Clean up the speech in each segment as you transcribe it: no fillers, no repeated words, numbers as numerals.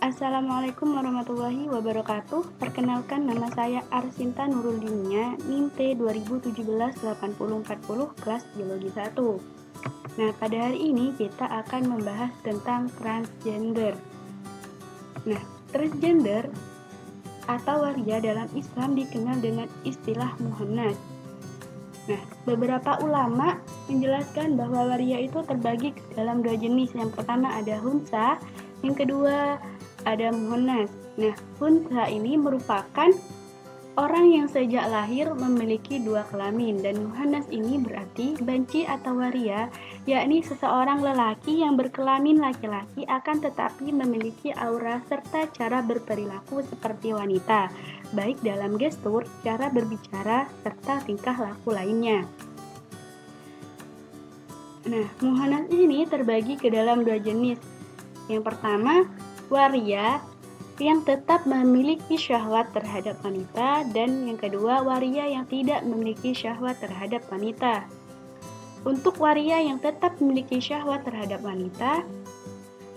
Assalamualaikum warahmatullahi wabarakatuh. Perkenalkan, nama saya Arsinta Nurul Dinia, NIM T2017-8040, kelas Biologi 1. Nah, pada hari ini kita akan membahas tentang transgender. Nah, transgender atau waria dalam Islam dikenal dengan istilah muhannas. Nah, beberapa ulama menjelaskan bahwa waria itu terbagi ke dalam dua jenis. Yang pertama ada hunsa, yang kedua ada muhannas. Nah, hunsa ini merupakan orang yang sejak lahir memiliki dua kelamin, dan muhannas ini berarti banci atau waria, yakni seseorang lelaki yang berkelamin laki-laki akan tetapi memiliki aura serta cara berperilaku seperti wanita, baik dalam gestur, cara berbicara, serta tingkah laku lainnya. Nah, muhannas ini terbagi ke dalam dua jenis. Yang pertama, waria yang tetap memiliki syahwat terhadap wanita, dan yang kedua, waria yang tidak memiliki syahwat terhadap wanita. Untuk waria yang tetap memiliki syahwat terhadap wanita,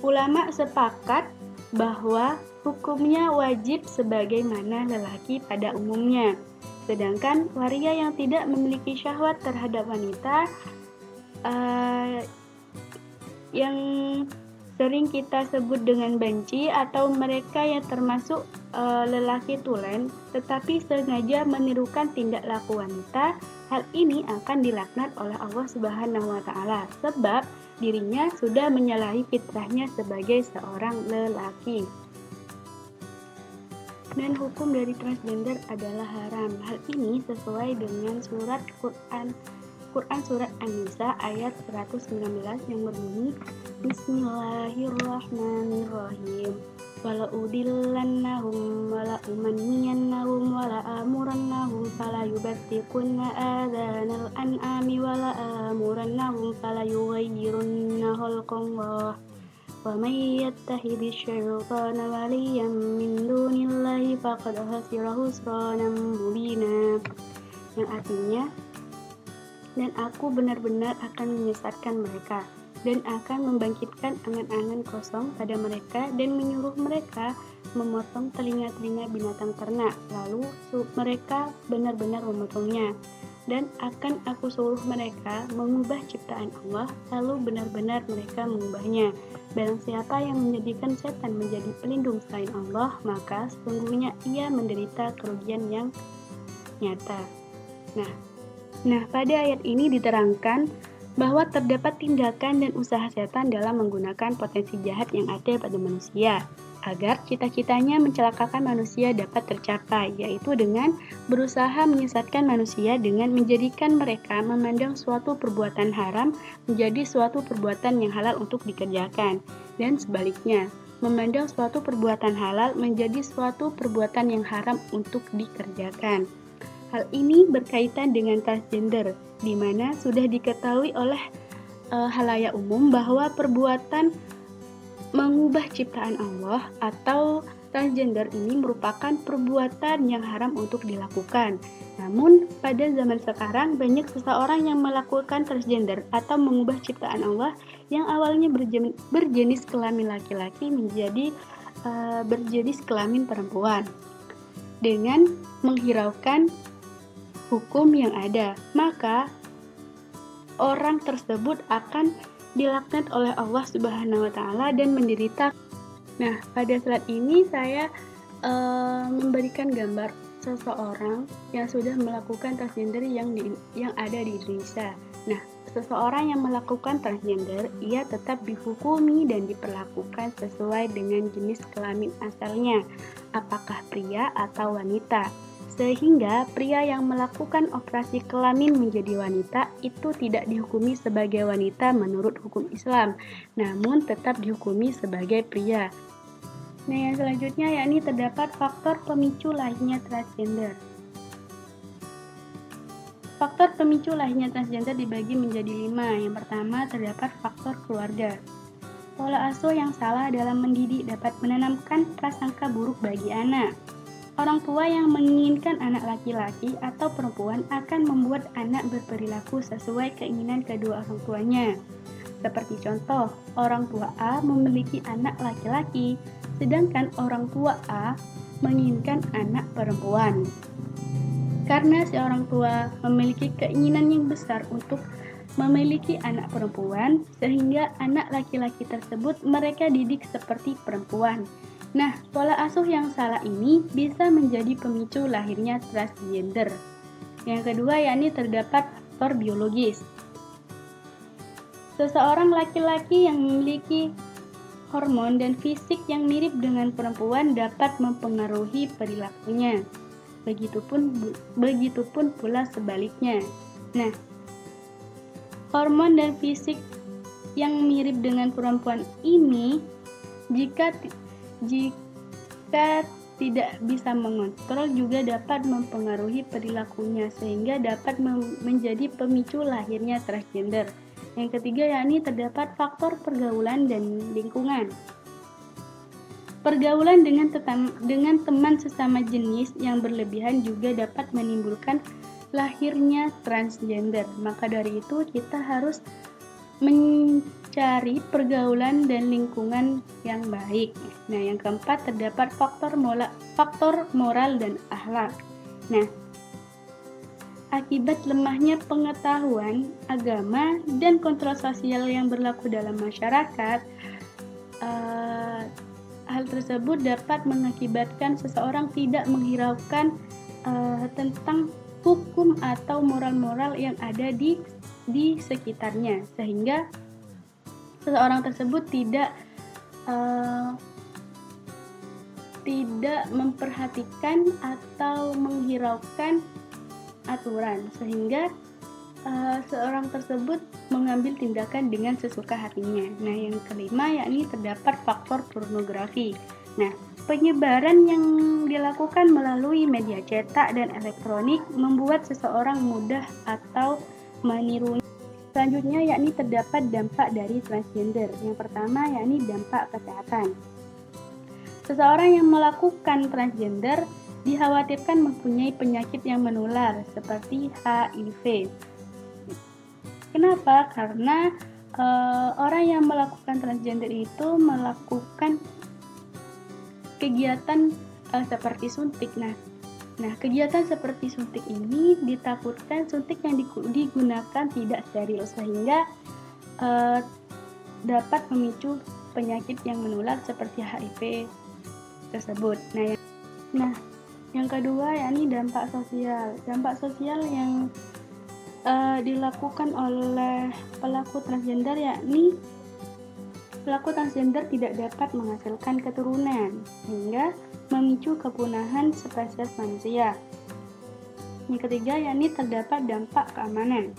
ulama sepakat bahwa hukumnya wajib sebagaimana lelaki pada umumnya. Sedangkan waria yang tidak memiliki syahwat terhadap wanita, yang sering kita sebut dengan banci, atau mereka yang termasuk lelaki tulen tetapi sengaja menirukan tindak laku wanita, hal ini akan dilaknat oleh Allah Subhanahu wa taala sebab dirinya sudah menyalahi fitrahnya sebagai seorang lelaki. Dan hukum dari transgender adalah haram. Hal ini sesuai dengan surat Quran surat An-Nisa ayat 119 yang berbunyi, Bismillahirrahmanirrahim. Wala udillannahum wala umanniyannahum wala amurannahum fala yubattiqunna adhanal an'ami wala amurannahum fala yughayyirunna khalqallah. Wa may yattakhidhish syaitana waliyan min dunillahi faqad khasira khusranan mubina. Yang artinya, dan aku benar-benar akan menyesatkan mereka dan akan membangkitkan angan-angan kosong pada mereka dan menyuruh mereka memotong telinga-telinga binatang ternak, lalu mereka benar-benar memotongnya, dan akan aku suruh mereka mengubah ciptaan Allah, lalu benar-benar mereka mengubahnya. Barang siapa yang menjadikan setan menjadi pelindung selain Allah, maka sesungguhnya ia menderita kerugian yang nyata. Nah, pada ayat ini diterangkan bahwa terdapat tindakan dan usaha setan dalam menggunakan potensi jahat yang ada pada manusia, agar cita-citanya mencelakakan manusia dapat tercapai, yaitu dengan berusaha menyesatkan manusia dengan menjadikan mereka memandang suatu perbuatan haram menjadi suatu perbuatan yang halal untuk dikerjakan, dan sebaliknya, memandang suatu perbuatan halal menjadi suatu perbuatan yang haram untuk dikerjakan. Hal ini berkaitan dengan transgender, di mana sudah diketahui oleh halayak umum bahwa perbuatan mengubah ciptaan Allah atau transgender ini merupakan perbuatan yang haram untuk dilakukan. Namun, pada zaman sekarang banyak seseorang yang melakukan transgender atau mengubah ciptaan Allah yang awalnya berjenis kelamin laki-laki menjadi berjenis kelamin perempuan dengan menghiraukan hukum yang ada, maka orang tersebut akan dilaknat oleh Allah Subhanahu wa taala dan menderita. Nah, pada saat ini saya memberikan gambar seseorang yang sudah melakukan transgender yang ada di Indonesia. Nah, seseorang yang melakukan transgender, ia tetap dihukumi dan diperlakukan sesuai dengan jenis kelamin asalnya, apakah pria atau wanita. Sehingga pria yang melakukan operasi kelamin menjadi wanita itu tidak dihukumi sebagai wanita menurut hukum Islam, namun tetap dihukumi sebagai pria. Nah, yang selanjutnya yakni terdapat faktor pemicu lahirnya transgender. Faktor pemicu lahirnya transgender dibagi menjadi 5. Yang pertama, terdapat faktor keluarga. Pola asuh yang salah dalam mendidik dapat menanamkan prasangka buruk bagi anak. Orang tua yang menginginkan anak laki-laki atau perempuan akan membuat anak berperilaku sesuai keinginan kedua orang tuanya. Seperti contoh, orang tua A memiliki anak laki-laki, Sedangkan orang tua A menginginkan anak perempuan. Karena si orang tua memiliki keinginan yang besar untuk memiliki anak perempuan, sehingga anak laki-laki tersebut mereka didik seperti perempuan. Nah, pola asuh yang salah ini bisa menjadi pemicu lahirnya transgender. Yang kedua, yakni terdapat faktor biologis. Seseorang laki-laki yang memiliki hormon dan fisik yang mirip dengan perempuan dapat mempengaruhi perilakunya. Begitupun pula sebaliknya. Nah, hormon dan fisik yang mirip dengan perempuan ini jika tidak bisa mengontrol juga dapat mempengaruhi perilakunya sehingga dapat menjadi pemicu lahirnya transgender. Yang ketiga, yakni terdapat faktor pergaulan dan lingkungan. Pergaulan dengan teman sesama jenis yang berlebihan juga dapat menimbulkan lahirnya transgender. Maka dari itu kita harus mencari pergaulan dan lingkungan yang baik. Nah, yang keempat terdapat faktor moral dan akhlak. Nah, akibat lemahnya pengetahuan agama dan kontrol sosial yang berlaku dalam masyarakat, hal tersebut dapat mengakibatkan seseorang tidak menghiraukan tentang hukum atau moral-moral yang ada di sekitarnya, sehingga seseorang tersebut tidak memperhatikan atau menghiraukan aturan, sehingga seorang tersebut mengambil tindakan dengan sesuka hatinya. Nah, yang kelima yakni terdapat faktor pornografi. Nah, penyebaran yang dilakukan melalui media cetak dan elektronik membuat seseorang mudah atau menirunya. Selanjutnya yakni terdapat dampak dari transgender. Yang pertama yakni dampak kesehatan. Seseorang yang melakukan transgender dikhawatirkan mempunyai penyakit yang menular seperti HIV. Kenapa? Karena orang yang melakukan transgender itu melakukan kegiatan seperti suntik. Nah, kegiatan seperti suntik ini ditakutkan suntik yang digunakan tidak steril sehingga dapat memicu penyakit yang menular seperti HIV tersebut. Yang kedua yakni dampak sosial. Dampak sosial yang dilakukan oleh pelaku transgender yakni pelaku transgender tidak dapat menghasilkan keturunan sehingga memicu kepunahan spesies manusia. Yang ketiga yakni terdapat dampak keamanan.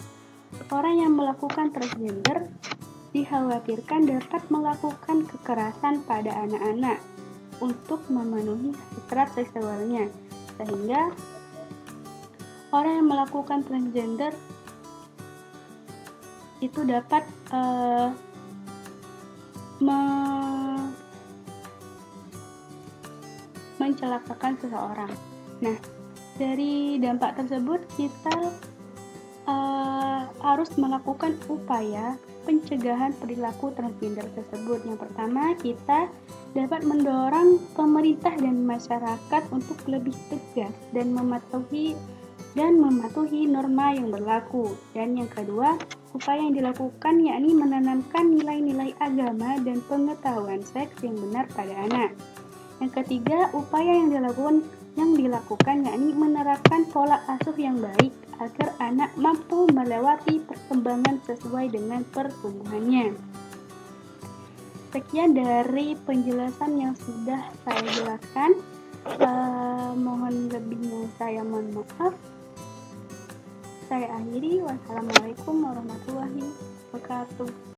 Orang yang melakukan transgender dikhawatirkan dapat melakukan kekerasan pada anak-anak untuk memenuhi hasrat seksualnya, sehingga orang yang melakukan transgender itu dapat mencelakakan seseorang. Nah, dari dampak tersebut kita harus melakukan upaya pencegahan perilaku transgender tersebut. Yang pertama, kita dapat mendorong pemerintah dan masyarakat untuk lebih tegas dan mematuhi norma yang berlaku. Dan yang kedua, upaya yang dilakukan yakni menanamkan nilai-nilai agama dan pengetahuan seks yang benar pada anak. Yang ketiga, upaya yang dilakukan yakni menerapkan pola asuh yang baik agar anak mampu melewati perkembangan sesuai dengan pertumbuhannya. Sekian dari penjelasan yang sudah saya jelaskan. Mohon lebihnya saya mohon maaf. Saya akhiri. Wassalamualaikum warahmatullahi wabarakatuh.